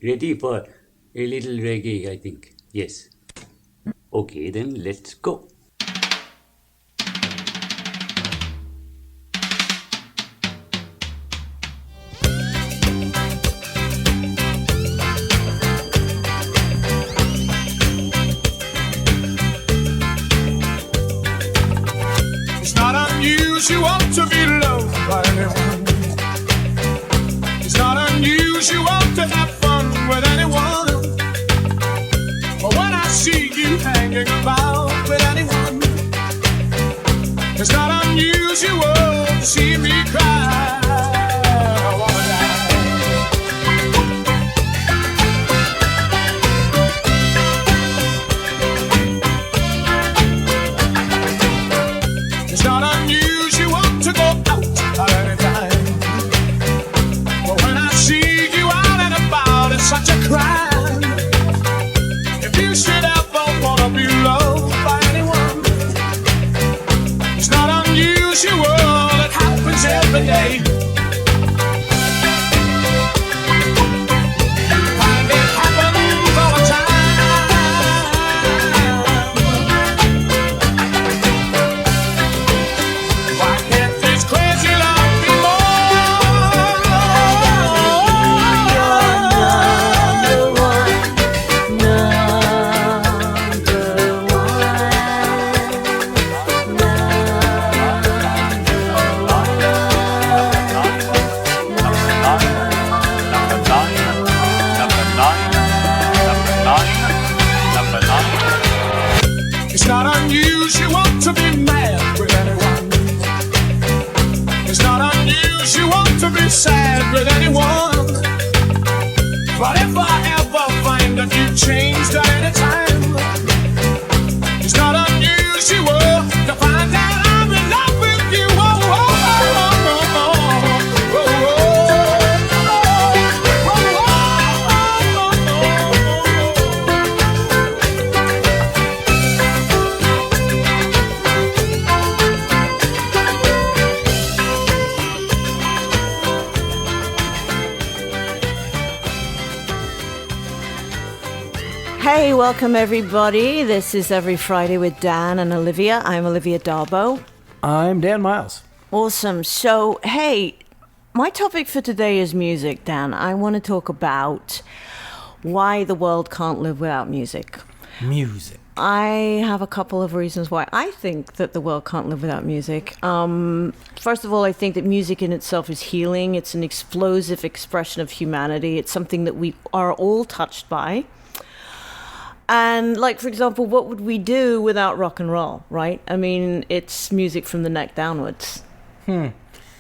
Ready for a little reggae, I think. Yes. Okay, then let's go. It's not unusual to be loved by anyone. It's not unusual to have fun with anyone. But when I see you hanging about with anyone, it's not unusual to see me cry. I wanna die. It's not unusual to go out at any time. But when I see you out and about, it's such a crime. If you should ever wanna be loved by anyone, it's not unusual, it happens every day. And it happens all the time. Why can't this crazy love be It's not unusual to be mad with anyone. It's not unusual to be sad with anyone. But if I ever find that you've changed at any time, it's not unusual to find that I'm in love with you. Oh, oh, oh, oh, oh, oh, oh, Hey, welcome everybody. This is Every Friday with Dan and Olivia. I'm Olivia Darbo. I'm Dan Miles. Awesome. So, hey, my topic for today is music, Dan. I want to talk about why the world can't live without music. Music. I have a couple of reasons why I think that the world can't live without music. First of all, I think that music in itself is healing. It's an explosive expression of humanity. It's something that we are all touched by. And like, for example, what would we do without rock and roll, right? I mean, it's music from the neck downwards. I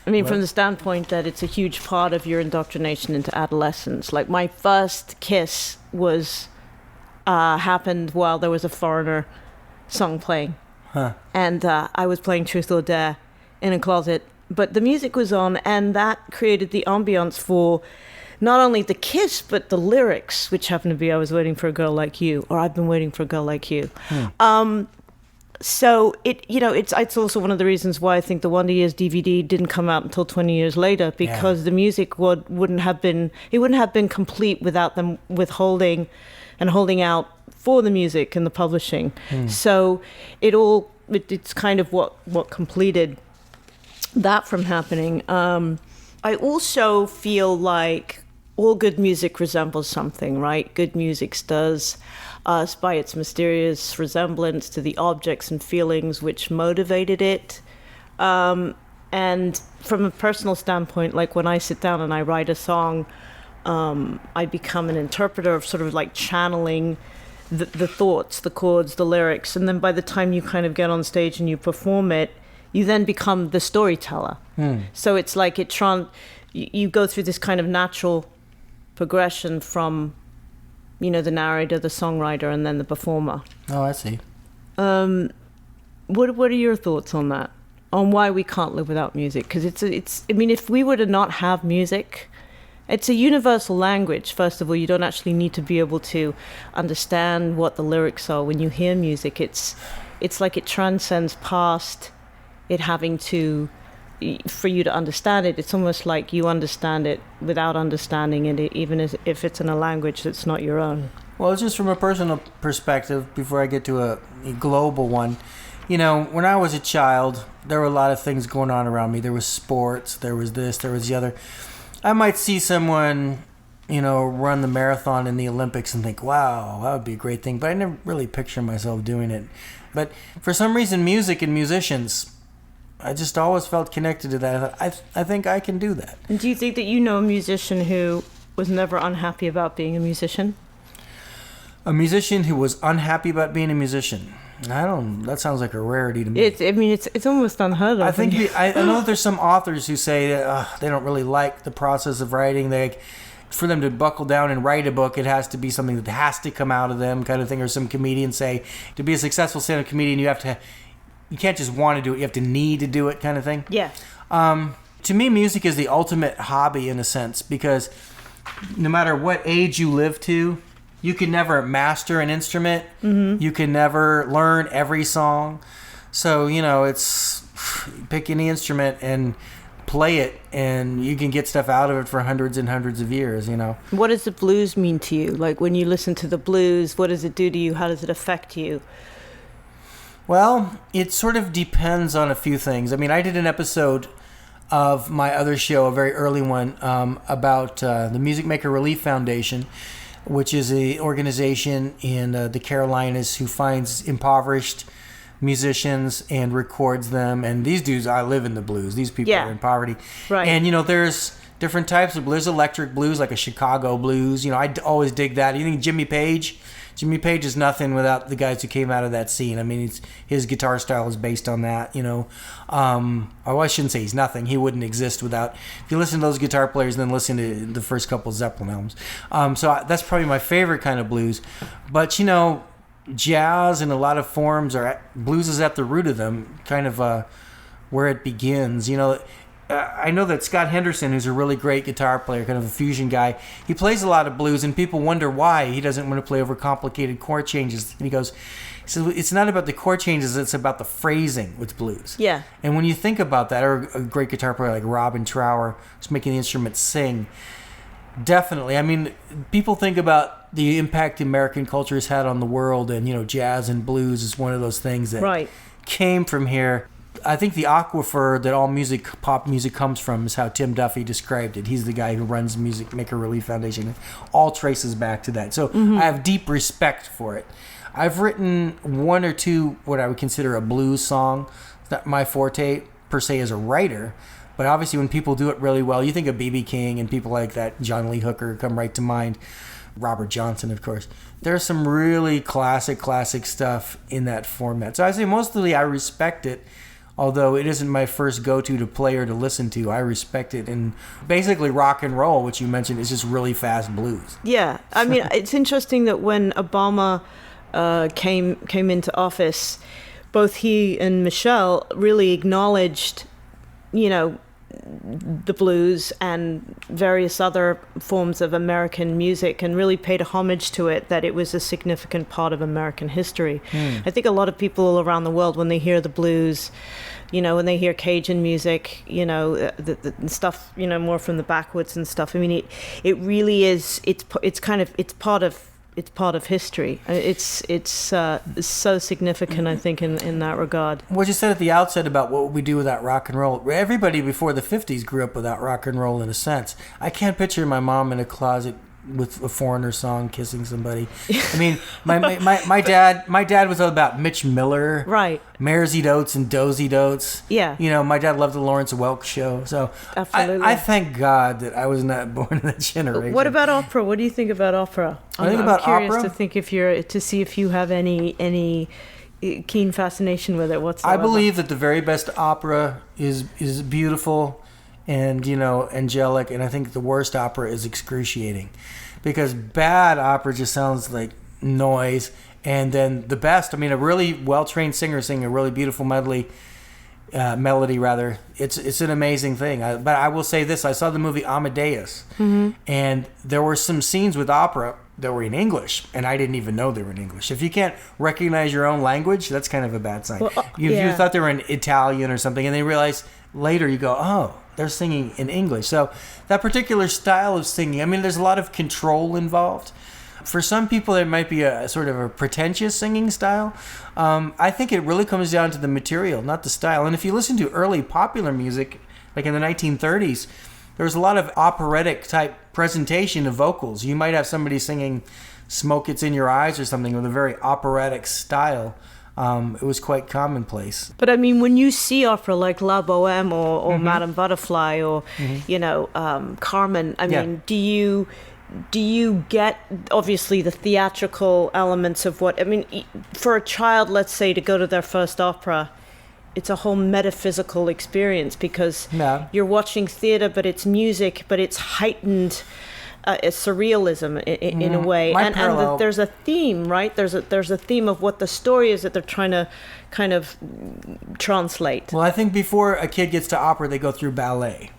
mean, from the standpoint that it's a huge part of your indoctrination into adolescence. Like, my first kiss was happened while there was a Foreigner song playing. And I was playing Truth or Dare in a closet. But the music was on, and that created the ambiance for not only the kiss, but the lyrics, which happened to be, I was waiting for a girl like you, or I've been waiting for a girl like you. So it's also one of the reasons why I think the Wonder Years DVD didn't come out until 20 years later, because the music wouldn't have been complete without them withholding and holding out for the music and the publishing. So it's kind of what completed that from happening. I also feel like all good music resembles something, right? Good music stirs us by its mysterious resemblance to the objects and feelings which motivated it. And from a personal standpoint, like when I sit down and I write a song, I become an interpreter of sort of like channeling the thoughts, the chords, the lyrics. And then by the time you kind of get on stage and you perform it, you then become the storyteller. So it's like you go through this kind of natural progression from, the narrator, the songwriter, and then the performer. Oh, I see. What are your thoughts on that? On why we can't live without music? Because if we were to not have music, it's a universal language. First of all, you don't actually need to be able to understand what the lyrics are. When you hear music, it's like it transcends past it having to for you to understand it. It's almost like you understand it without understanding it, even if it's in a language that's not your own. Well, it's just from a personal perspective, before I get to a global one. You know, when I was a child, there were a lot of things going on around me. There was sports, there was this, there was the other. I might see someone, run the marathon in the Olympics and think, wow, that would be a great thing. But I never really picture myself doing it. But for some reason, music and musicians, I just always felt connected to that. I think I can do that. And do you think that you know a musician who was never unhappy about being a musician? A musician who was unhappy about being a musician? That sounds like a rarity to me. It's almost unheard of. I think I know that there's some authors who say they don't really like the process of writing. For them to buckle down and write a book, it has to be something that has to come out of them, kind of thing. Or some comedians say, to be a successful stand-up comedian, you can't just want to do it, you have to need to do it, kind of thing. Yeah. To me, music is the ultimate hobby in a sense, because no matter what age you live to, you can never master an instrument. Mm-hmm. You can never learn every song. So, it's pick any instrument and play it, and you can get stuff out of it for hundreds and hundreds of years, What does the blues mean to you? Like, when you listen to the blues, what does it do to you? How does it affect you? Well, it sort of depends on a few things. I mean, I did an episode of my other show, a very early one, about the Music Maker Relief Foundation, which is an organization in the Carolinas who finds impoverished musicians and records them. And these dudes, I live in the blues. These people are in poverty. Right. And, there's different types of blues. There's electric blues, like a Chicago blues. I always dig that. You think Jimmy Page? Jimmy Page is nothing without the guys who came out of that scene. I mean, his guitar style is based on that, I shouldn't say he's nothing. He wouldn't exist without... If you listen to those guitar players, then listen to the first couple of Zeppelin albums. That's probably my favorite kind of blues. But, jazz in a lot of forms, blues is at the root of them, kind of where it begins. I know that Scott Henderson, who's a really great guitar player, kind of a fusion guy, he plays a lot of blues, and people wonder why he doesn't want to play over complicated chord changes. And he says, it's not about the chord changes, it's about the phrasing with blues. Yeah. And when you think about that, or a great guitar player like Robin Trower, who's making the instrument sing, definitely. I mean, people think about the impact American culture has had on the world, and, jazz and blues is one of those things that came from here. I think the aquifer that all pop music comes from is how Tim Duffy described it. He's the guy who runs Music Maker Relief Foundation. It all traces back to that. So I have deep respect for it. I've written one or two what I would consider a blues song. It's not my forte per se as a writer, but obviously when people do it really well, you think of B.B. King and people like that, John Lee Hooker come right to mind. Robert Johnson, of course. There's some really classic stuff in that format. So I say mostly I respect it. Although it isn't my first go-to to play or to listen to, I respect it. And basically rock and roll, which you mentioned, is just really fast blues. Yeah. I mean, it's interesting that when Obama came into office, both he and Michelle really acknowledged, the blues and various other forms of American music, and really paid a homage to it, that it was a significant part of American history. I think a lot of people around the world, when they hear the blues, when they hear Cajun music, the stuff, more from the backwoods and stuff. I mean, it really is. It's part of history. It's so significant, I think, in that regard. What you said at the outset about what we do without rock and roll. Everybody before the 50s grew up without rock and roll in a sense. I can't picture my mom in a closet with a Foreigner song kissing somebody. I mean, my dad was all about Mitch Miller, right? Maresy Dotes and Dozy Dotes. Yeah. My dad loved the Lawrence Welk show. So absolutely. I thank God that I was not born in that generation. What about opera? What do you think about opera? I'm curious to see if you have any keen fascination with it whatsoever. I believe that the very best opera is beautiful and angelic, and I think the worst opera is excruciating, because bad opera just sounds like noise, and then the best, a really well-trained singer singing a really beautiful melody, it's an amazing thing. But I will say this: I saw the movie Amadeus, and there were some scenes with opera that were in English, and I didn't even know they were in English. If you can't recognize your own language, that's kind of a bad sign. Well, you thought they were in Italian or something, and they realized later you go, oh, they're singing in English. So that particular style of singing, I mean, there's a lot of control involved. For some people, it might be a sort of a pretentious singing style. I think it really comes down to the material, not the style. And if you listen to early popular music, like in the 1930s, there was a lot of operatic type presentation of vocals. You might have somebody singing Smoke It's in Your Eyes or something with a very operatic style. It was quite commonplace. But I mean, when you see opera like La Boheme or Madame Butterfly or, Carmen, I mean, do you get, obviously, the theatrical elements of what, I mean, for a child, let's say, to go to their first opera, it's a whole metaphysical experience because you're watching theater, but it's music, but it's heightened surrealism in a way. And there's a theme, right? There's a theme of what the story is that they're trying to kind of translate. Well, I think before a kid gets to opera, they go through ballet.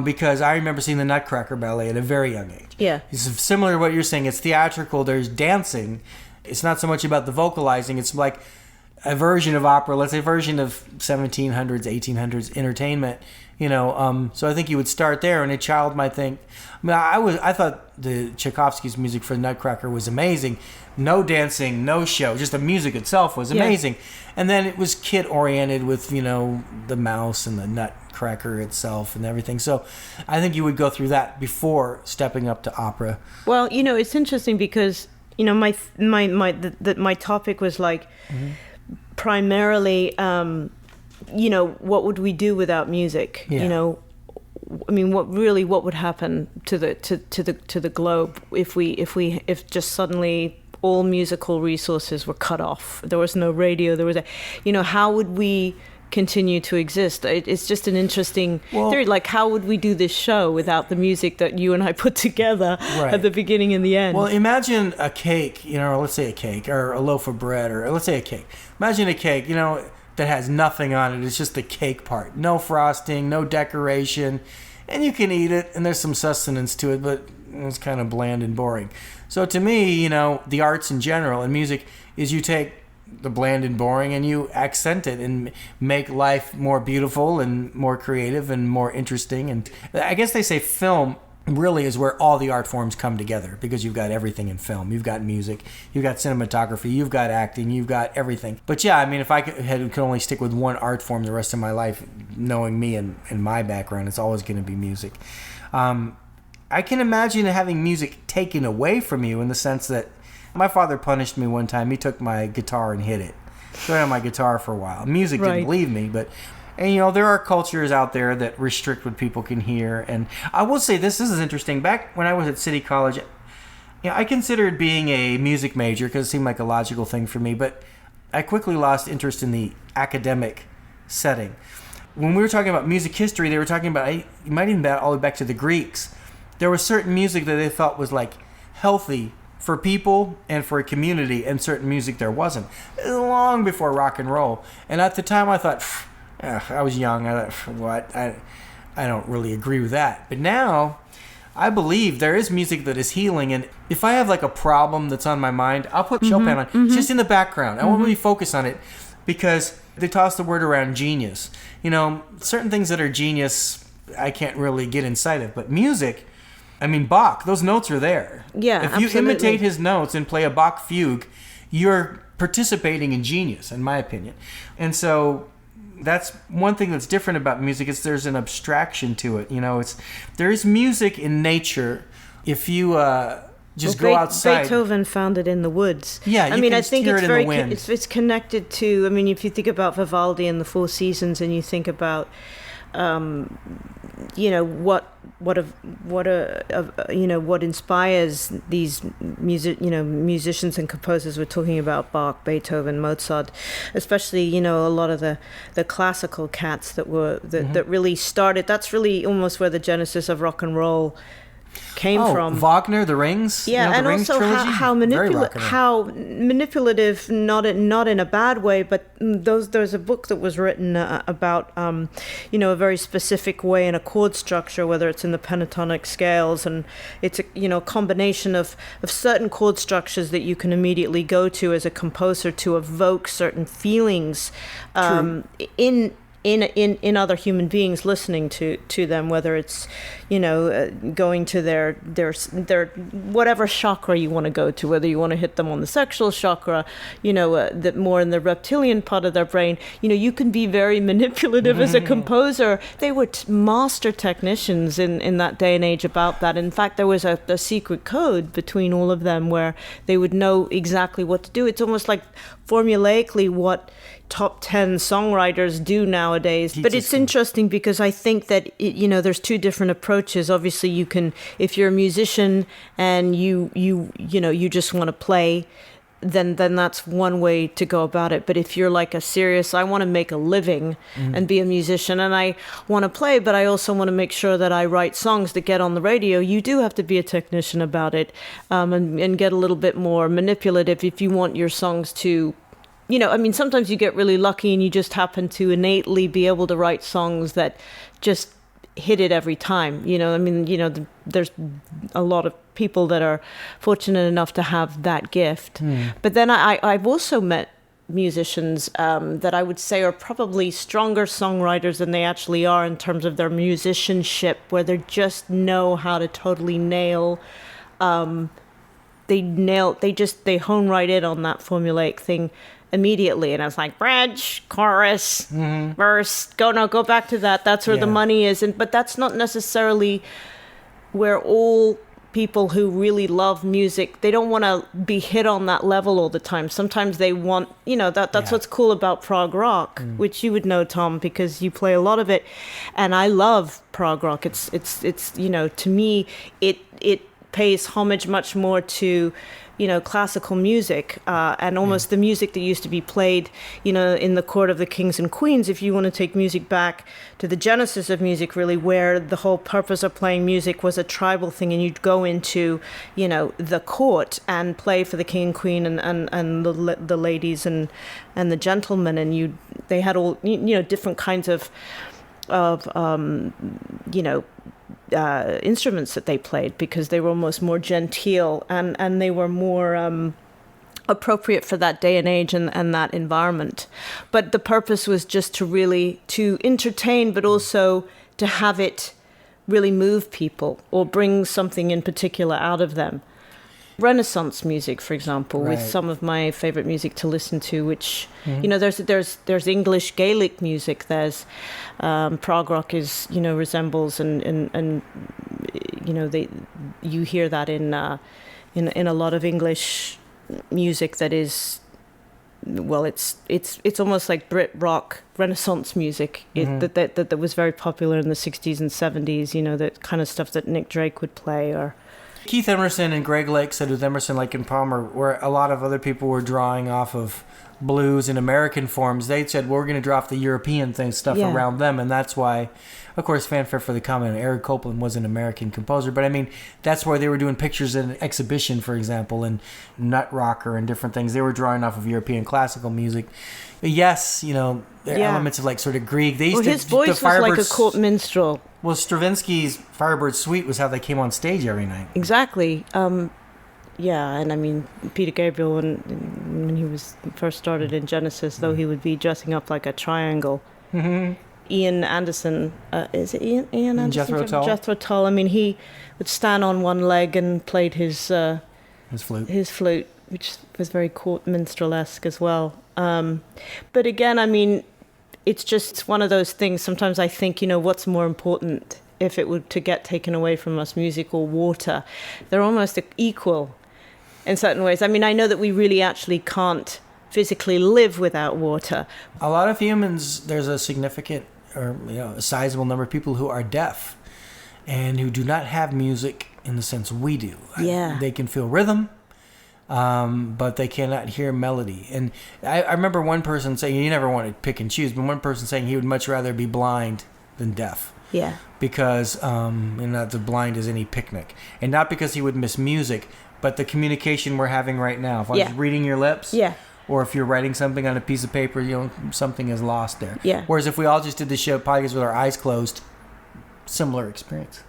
Because I remember seeing the Nutcracker Ballet at a very young age. Yeah. It's similar to what you're saying. It's theatrical. There's dancing. It's not so much about the vocalizing. It's like a version of opera, let's say a version of 1700s, 1800s entertainment. So I think you would start there, and a child might think. I thought the Tchaikovsky's music for the Nutcracker was amazing. No dancing, no show, just the music itself was amazing. Yeah. And then it was kid oriented with the mouse and the Nutcracker itself and everything. So I think you would go through that before stepping up to opera. Well, it's interesting because my topic was like primarily. What would we do without music? Yeah. I mean, what would happen to the globe if just suddenly all musical resources were cut off? There was no radio. There was how would we continue to exist? It's just an interesting theory. Like, how would we do this show without the music that you and I put together at the beginning and the end? Well, imagine a cake, let's say a cake, or a loaf of bread, or let's say a cake. Imagine a cake, that has nothing on it. It's just the cake part. No frosting, no decoration. And you can eat it, and there's some sustenance to it, but it's kind of bland and boring. So to me, the arts in general and music is you take the bland and boring and you accent it and make life more beautiful and more creative and more interesting. And I guess they say film really is where all the art forms come together, because you've got everything in film. You've got music, you've got cinematography, you've got acting, you've got everything. But yeah, I mean, if I could only stick with one art form the rest of my life, knowing me and my background, it's always going to be music. I can imagine having music taken away from you in the sense that my father punished me one time. He took my guitar and hit it. So I had my guitar for a while. Music didn't leave me, but... And, there are cultures out there that restrict what people can hear. And I will say this is interesting. Back when I was at City College, I considered being a music major because it seemed like a logical thing for me. But I quickly lost interest in the academic setting. When we were talking about music history, they were talking about, you might even all the way back to the Greeks. There was certain music that they thought was like healthy for people and for a community, and certain music there wasn't. Long before rock and roll. And at the time I thought... I was young. I thought, what? I don't really agree with that. But now, I believe there is music that is healing. And if I have like a problem that's on my mind, I'll put Chopin on. It's just in the background. I won't really focus on it because they toss the word around genius. Certain things that are genius, I can't really get inside of. But music, I mean, Bach, those notes are there. Yeah, If you imitate his notes and play a Bach fugue, you're participating in genius, in my opinion. And so... that's one thing that's different about music is there's an abstraction to it. There is music in nature. If you go outside, Beethoven found it in the woods. Yeah, I think it's very it's connected to. I mean, if you think about Vivaldi and the Four Seasons, and you think about, what inspires these musicians and composers. We're talking about Bach, Beethoven, Mozart, especially a lot of the classical cats that really started. That's really almost where the genesis of rock and roll came from. Wagner, The Rings. Yeah, the and Rings also trilogy, how manipulative, not in a bad way, but there's a book that was written about a very specific way in a chord structure, whether it's in the pentatonic scales, and it's a combination of certain chord structures that you can immediately go to as a composer to evoke certain feelings in in other human beings listening to them, whether it's, going to their whatever chakra you want to go to, whether you want to hit them on the sexual chakra, that more in the reptilian part of their brain. You can be very manipulative as a composer. They were master technicians in that day and age about that. In fact, there was a secret code between all of them where they would know exactly what to do. It's almost like formulaically what top 10 songwriters do nowadays. But it's interesting because I think that there's two different approaches. Obviously, you can, if you're a musician and you just want to play, then that's one way to go about it. But if you're like a serious, I want to make a living and be a musician, and I want to play, but I also want to make sure that I write songs that get on the radio, you do have to be a technician about it, and get a little bit more manipulative if you want your songs to, sometimes you get really lucky and you just happen to innately be able to write songs that just hit it every time. There's a lot of people that are fortunate enough to have that gift. But then I've also met musicians that I would say are probably stronger songwriters than they actually are in terms of their musicianship, where they just know how to totally nail. They hone right in on that formulaic thing immediately, and I was like, bridge, chorus, verse, go back to that. That's where the money is. But that's not necessarily where all people who really love music, they don't want to be hit on that level all the time. Sometimes they want, that's what's cool about prog rock, which you would know, Tom, because you play a lot of it. And I love prog rock. It's to me, it pays homage much more to classical music, and almost the music that used to be played, in the court of the kings and queens. If you want to take music back to the genesis of music, really, where the whole purpose of playing music was a tribal thing, and you'd go into, the court and play for the king and queen and the ladies and the gentlemen, and they had all, different kinds of instruments that they played, because they were almost more genteel and they were more appropriate for that day and age and that environment. But the purpose was just to entertain, but also to have it really move people or bring something in particular out of them. Renaissance music, for example, with some of my favorite music to listen to, which there's English Gaelic music, there's prog rock is resembles and you hear that in a lot of English music that is, well, it's almost like Brit rock Renaissance music that was very popular in the 60s and 70s, that kind of stuff that Nick Drake would play. Or Keith Emerson and Greg Lake said with Emerson, Lake and Palmer, where a lot of other people were drawing off of blues and American forms, they said, well, we're going to draw off the European stuff around them. And that's why, of course, fanfare for the comment, Eric Copeland was an American composer. But I mean, that's why they were doing pictures in an exhibition, for example, and Nut Rocker and different things. They were drawing off of European classical music. But yes, there are elements of like sort of Greek. They used his voice was like a court minstrel. Well, Stravinsky's Firebird Suite was how they came on stage every night. Exactly. And I mean, Peter Gabriel, when he was first started in Genesis, though he would be dressing up like a triangle. Ian Anderson, is it Ian Anderson? Jethro Tull. I mean, he would stand on one leg and played his flute, which was very court minstrel-esque as well. But again, I mean, it's one of those things. Sometimes I think, what's more important if it were to get taken away from us, music or water? They're almost equal in certain ways. I mean, I know that we really actually can't physically live without water. A lot of humans, there's a significant or a sizable number of people who are deaf and who do not have music in the sense we do. Yeah. They can feel rhythm, but they cannot hear melody. And I remember one person saying, you never want to pick and choose, but one person saying he would much rather be blind than deaf. Yeah. Because not the blind is any picnic. And not because he would miss music, but the communication we're having right now. If I was reading your lips, or if you're writing something on a piece of paper, something is lost there. Yeah. Whereas if we all just did the show podcast with our eyes closed, similar experience.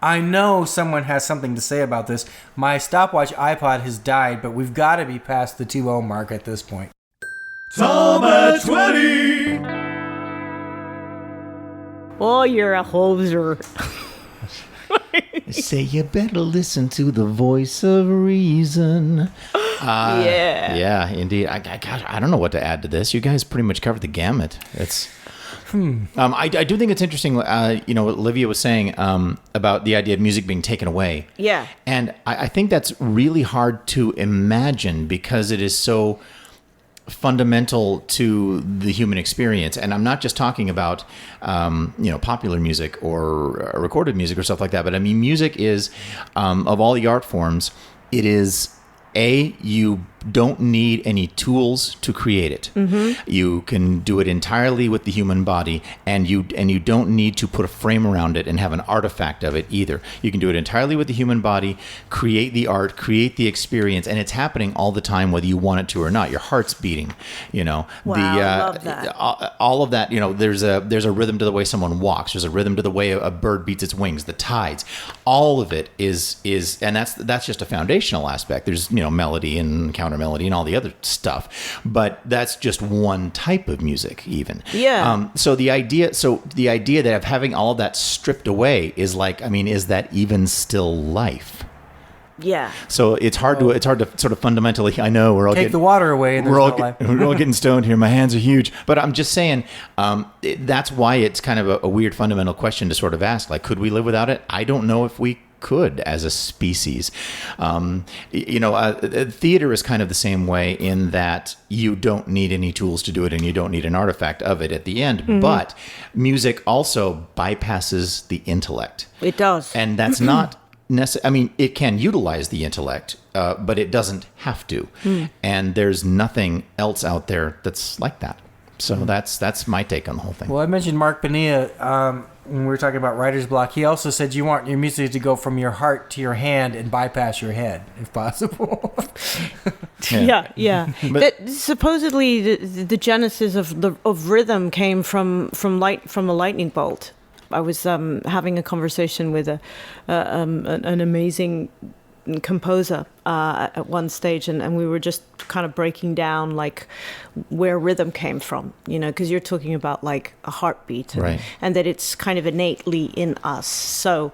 I know someone has something to say about this. My stopwatch iPod has died, but we've got to be past the 2-0 mark at this point. Tom at 20. Oh, you're a hoser. Say you better listen to the voice of reason. Yeah. Yeah, indeed. I don't know what to add to this. You guys pretty much covered the gamut. It's. I do think it's interesting. What Olivia was saying about the idea of music being taken away. Yeah. And I think that's really hard to imagine because it is so fundamental to the human experience. And I'm not just talking about, popular music or recorded music or stuff like that, but I mean, music is, of all the art forms, it is, you don't need any tools to create it. Mm-hmm. You can do it entirely with the human body, and you don't need to put a frame around it and have an artifact of it either. You can do it entirely with the human body, create the art, create the experience, and it's happening all the time whether you want it to or not. Your heart's beating, Wow, I love that. All of that, there's a rhythm to the way someone walks. There's a rhythm to the way a bird beats its wings, the tides. All of it is and that's just a foundational aspect. There's, melody and counter melody and all the other stuff, but that's just one type of music even. Yeah. So the idea that of having all of that stripped away is like, is that even still life? Yeah. So it's hard to sort of fundamentally, I know we're all Take the water away and we're all life. we're all getting stoned here. My hands are huge, but I'm just saying that's why it's kind of a weird fundamental question to sort of ask. Like, could we live without it? I don't know if we could as a species. Theater is kind of the same way in that you don't need any tools to do it and you don't need an artifact of it at the end. Mm-hmm. But music also bypasses the intellect. It does. And that's not it can utilize the intellect, but it doesn't have to. And there's nothing else out there that's like that. So that's my take on the whole thing. Well, I mentioned Mark Bonilla when we were talking about writer's block. He also said you want your music to go from your heart to your hand and bypass your head, if possible. Yeah. That supposedly the genesis of rhythm came from a lightning bolt. I was having a conversation with an amazing composer at one stage, and we were just kind of breaking down like where rhythm came from, because you're talking about like a heartbeat, and that it's kind of innately in us. So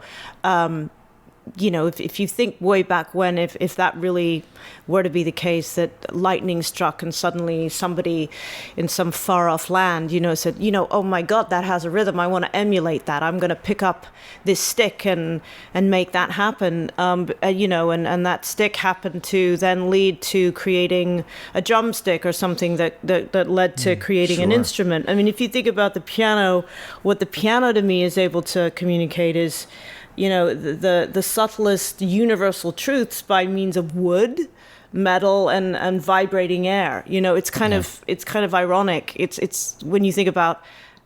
if you think way back when, if that really were to be the case, that lightning struck and suddenly somebody in some far off land, said, oh my God, that has a rhythm. I want to emulate that. I'm going to pick up this stick and make that happen. And that stick happened to then lead to creating a drumstick or something that led to creating an instrument. I mean, if you think about the piano, what the piano to me is able to communicate is, the subtlest universal truths by means of wood, metal, and vibrating air. It's kind of ironic. It's when you think about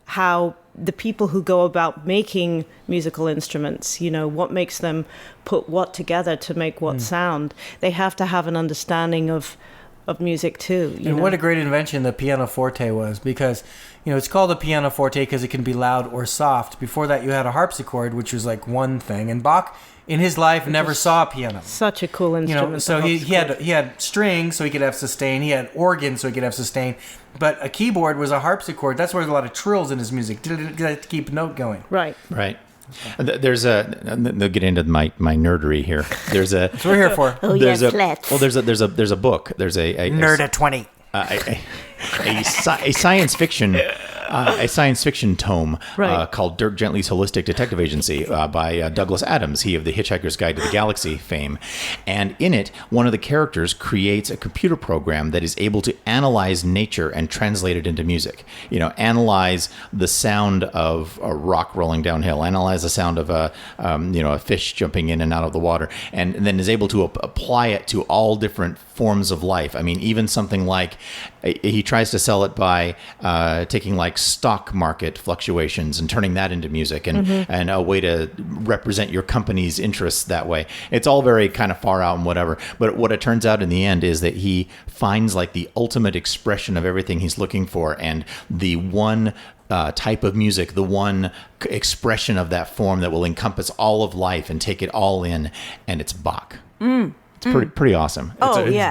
how the people who go about making musical instruments, what makes them put what together to make what sound, they have to have an understanding of music too. And what a great invention the pianoforte was, because it's called a pianoforte because it can be loud or soft. Before that, you had a harpsichord, which was like one thing, and Bach in his life never saw a piano. Such a cool instrument. So he had strings so he could have sustain. He had organ so he could have sustain. But a keyboard was a harpsichord. That's where there's a lot of trills in his music to keep a note going. Right. They'll get into my nerdery here. That's what we're here for. There's a book. There's a nerd at 20. A science fiction tome called Dirk Gently's Holistic Detective Agency by Douglas Adams, he of the Hitchhiker's Guide to the Galaxy fame. And in it, one of the characters creates a computer program that is able to analyze nature and translate it into music. Analyze the sound of a rock rolling downhill, analyze the sound of a fish jumping in and out of the water, and then is able to apply it to all different forms of life. I mean, even something like he tries to sell it by taking like stock market fluctuations and turning that into music and a way to represent your company's interests that way. It's all very kind of far out and whatever. But what it turns out in the end is that he finds like the ultimate expression of everything he's looking for, and the one type of music, the one expression of that form that will encompass all of life and take it all in, and it's Bach. It's pretty awesome. Absolutely.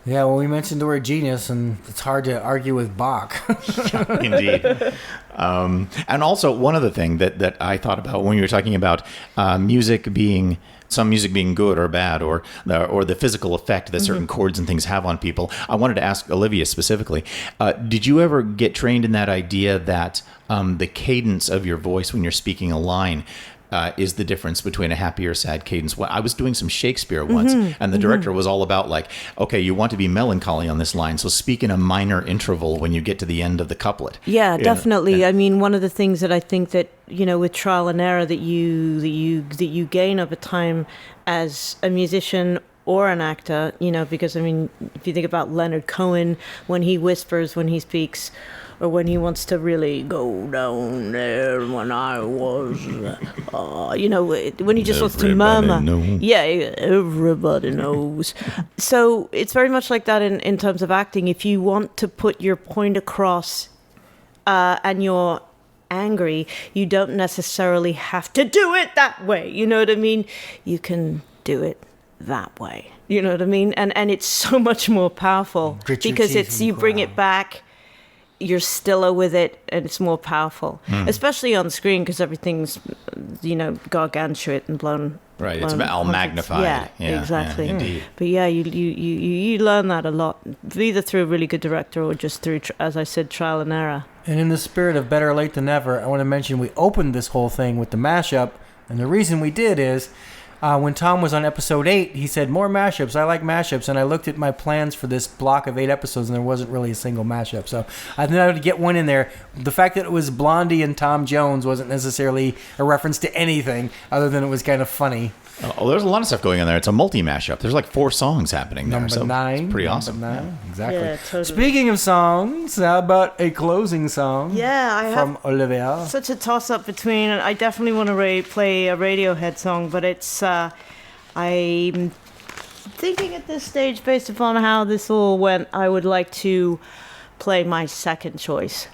Yeah, well, we mentioned the word genius, and it's hard to argue with Bach. Indeed. And also, one other thing that I thought about when you were talking about some music being good or bad, or the physical effect that certain chords and things have on people, I wanted to ask Olivia specifically, did you ever get trained in that idea that the cadence of your voice when you're speaking a line is the difference between a happy or sad cadence? Well, I was doing some Shakespeare once, and the director was all about like, okay, you want to be melancholy on this line, so speak in a minor interval when you get to the end of the couplet. Yeah, definitely. I mean, one of the things that I think that, with trial and error that you gain over time as a musician or an actor, because I mean, if you think about Leonard Cohen, when he whispers, when he speaks, or when he wants to really go down there when I was, when he just wants to murmur. Yeah, everybody knows. So it's very much like that in terms of acting. If you want to put your point across and you're angry, you don't necessarily have to do it that way. You know what I mean? You can do it that way. You know what I mean? And it's so much more powerful because you bring it back. You're stiller with it, and it's more powerful, especially on screen because everything's, gargantuan and blown. Right, it's all magnified. Yeah, exactly. Yeah, indeed. But yeah, you learn that a lot, either through a really good director or just through, as I said, trial and error. And in the spirit of better late than never, I want to mention we opened this whole thing with the mashup, and the reason we did is when Tom was on episode 8, he said, more mashups. I like mashups. And I looked at my plans for this block of 8 episodes, and there wasn't really a single mashup. So I thought I would get one in there. The fact that it was Blondie and Tom Jones wasn't necessarily a reference to anything other than it was kind of funny. Oh, there's a lot of stuff going on there. It's a multi-mashup. There's like 4 songs happening there. Number 9. It's pretty awesome. Number 9. Exactly. Yeah, totally. Speaking of songs, how about a closing song from Olivia? Such a toss-up between, I definitely want to play a Radiohead song, but it's, I'm thinking at this stage, based upon how this all went, I would like to play my second choice.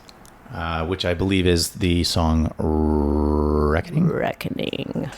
Which I believe is the song Reckoning. Reckoning.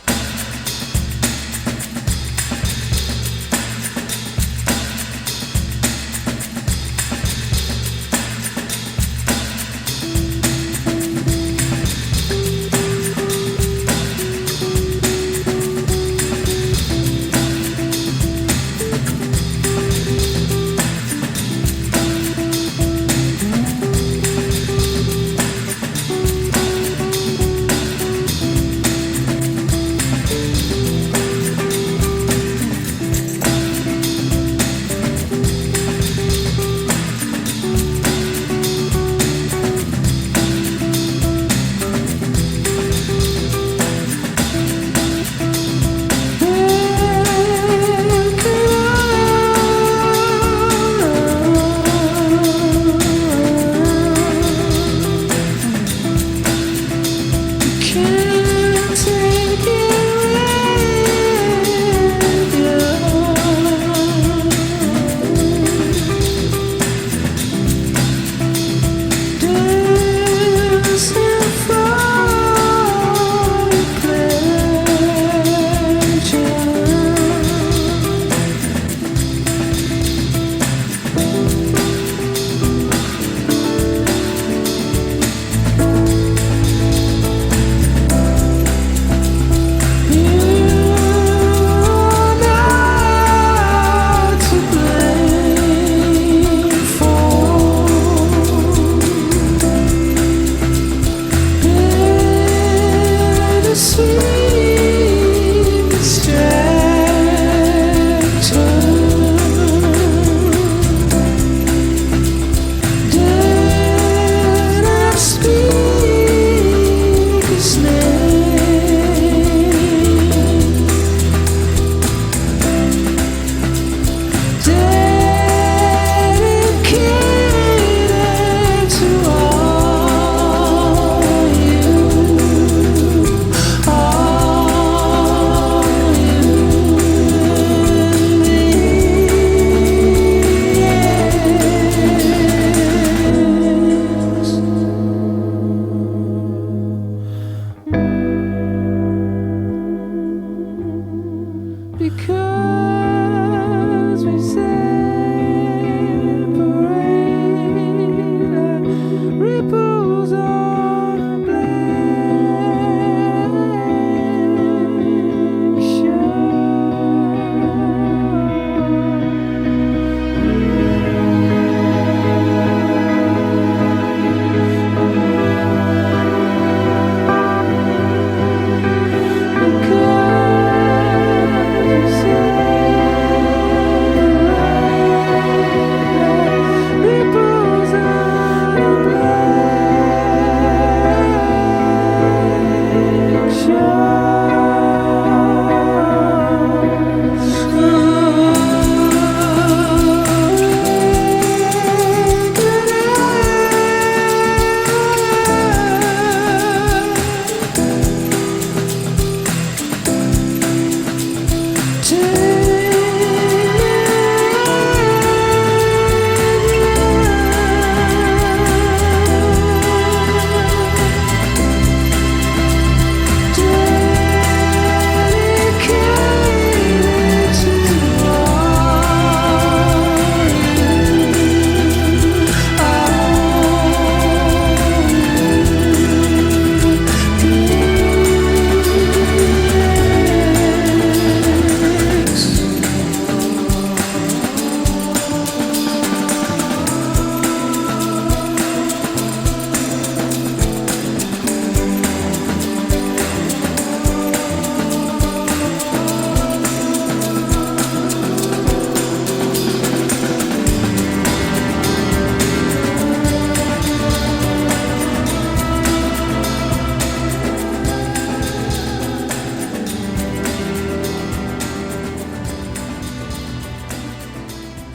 Because we say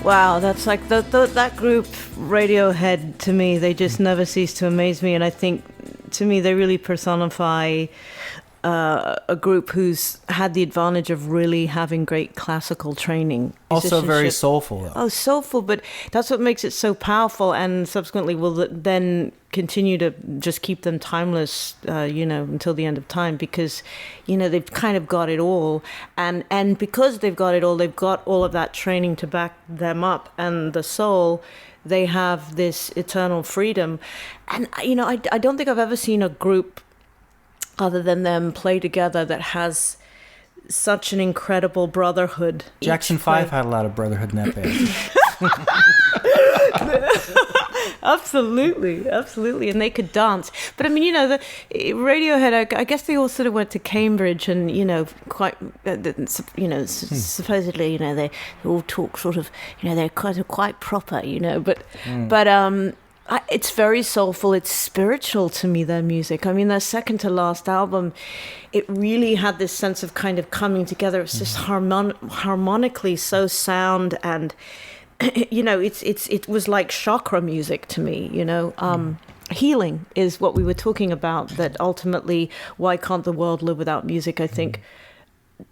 Wow, that's like that group Radiohead. To me, they just never cease to amaze me, and I think to me they really personify a group who's had the advantage of really having great classical training. Also very Musicianship. soulful, though. Oh, soulful, but that's what makes it so powerful, and subsequently will then continue to just keep them timeless, until the end of time, because, they've kind of got it all, and because they've got it all, they've got all of that training to back them up, and the soul, they have this eternal freedom, and I don't think I've ever seen a group other than them play together that has such an incredible brotherhood. Jackson 5 had a lot of brotherhood in that band. Absolutely, and they could dance. But I mean, the Radiohead, I guess they all sort of went to Cambridge, and supposedly, they all talk sort of, they're quite proper, but it's very soulful. It's spiritual to me, their music. I mean, their second to last album, it really had this sense of kind of coming together. It's just harmonically so sound, and it was like chakra music to me. Healing is what we were talking about. That ultimately, why can't the world live without music? I think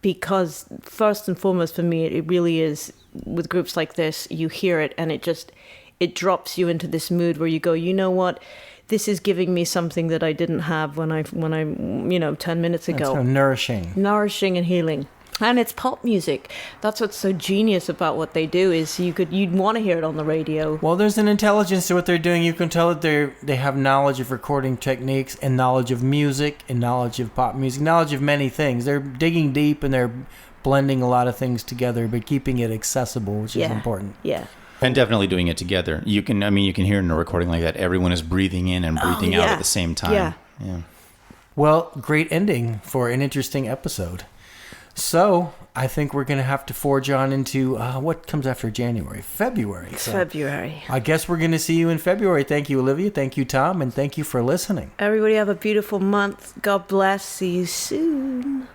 because first and foremost for me, it really is with groups like this. You hear it, and it drops you into this mood where you go, you know what? This is giving me something that I didn't have when I 10 minutes ago. It's so Nourishing and healing. And it's pop music. That's what's so genius about what they do is you'd want to hear it on the radio. Well, there's an intelligence to what they're doing. You can tell that they have knowledge of recording techniques and knowledge of music and knowledge of pop music, knowledge of many things. They're digging deep and they're blending a lot of things together, but keeping it accessible, which is important. Yeah. And definitely doing it together. You can hear in a recording like that, everyone is breathing in and breathing out at the same time. Yeah. Well, great ending for an interesting episode. So, I think we're going to have to forge on into what comes after January? February. February. I guess we're going to see you in February. Thank you, Olivia. Thank you, Tom. And thank you for listening. Everybody have a beautiful month. God bless. See you soon.